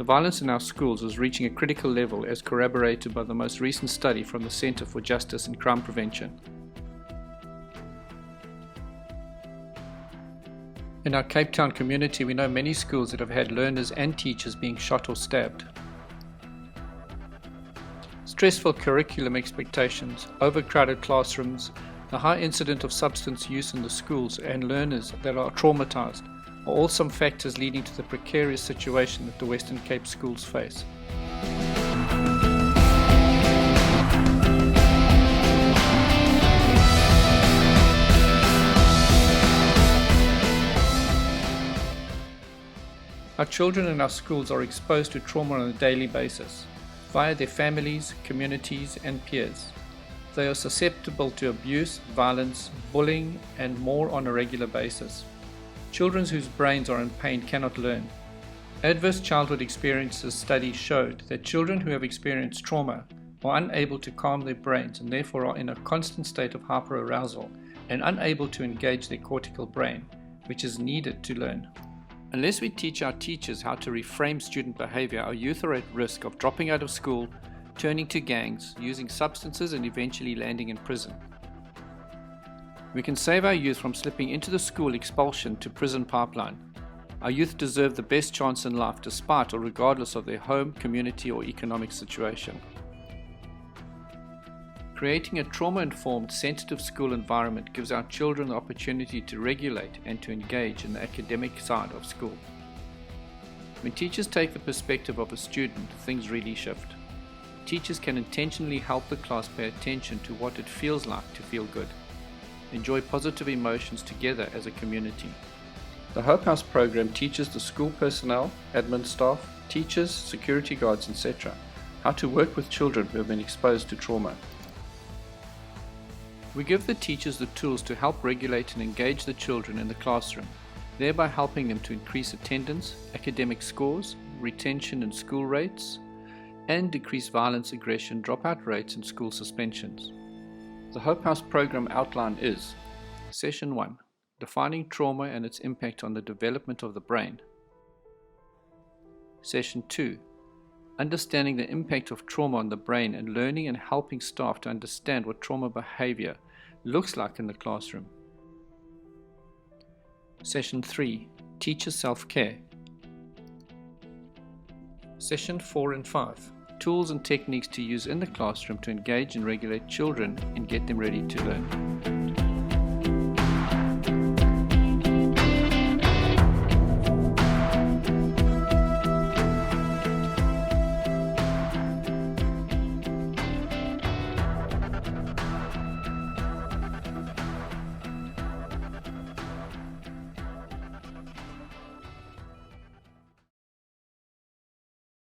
violence in our schools is reaching a critical level, as corroborated by the most recent study from the Centre for Justice and Crime Prevention. In our Cape Town community, we know many schools that have had learners and teachers being shot or stabbed. Stressful curriculum expectations, overcrowded classrooms, the high incidence of substance use in the schools, and learners that are traumatized are all some factors leading to the precarious situation that the Western Cape schools face. Our children in our schools are exposed to trauma on a daily basis, via their families, communities, and peers. They are susceptible to abuse, violence, bullying, and more on a regular basis. Children whose brains are in pain cannot learn. Adverse childhood experiences studies showed that children who have experienced trauma are unable to calm their brains and therefore are in a constant state of hyperarousal and unable to engage their cortical brain, which is needed to learn. Unless we teach our teachers how to reframe student behavior, our youth are at risk of dropping out of school, turning to gangs, using substances, and eventually landing in prison. We can save our youth from slipping into the school expulsion to prison pipeline. Our youth deserve the best chance in life, despite or regardless of their home, community, or economic situation. Creating a trauma-informed, sensitive school environment gives our children the opportunity to regulate and to engage in the academic side of school. When teachers take the perspective of a student, things really shift. Teachers can intentionally help the class pay attention to what it feels like to feel good. Enjoy positive emotions together as a community. The Hope House program teaches the school personnel, admin staff, teachers, security guards, etc. how to work with children who have been exposed to trauma. We give the teachers the tools to help regulate and engage the children in the classroom, thereby helping them to increase attendance, academic scores, retention and school rates, and decrease violence, aggression, dropout rates, and school suspensions. The Hope House program outline is: Session 1, Defining Trauma and its Impact on the Development of the Brain. Session 2, Understanding the Impact of Trauma on the Brain and learning and helping staff to understand what trauma behavior looks like in the classroom. Session 3, Teacher Self-Care. Session 4 and 5, Tools and Techniques to use in the classroom to engage and regulate children and get them ready to learn.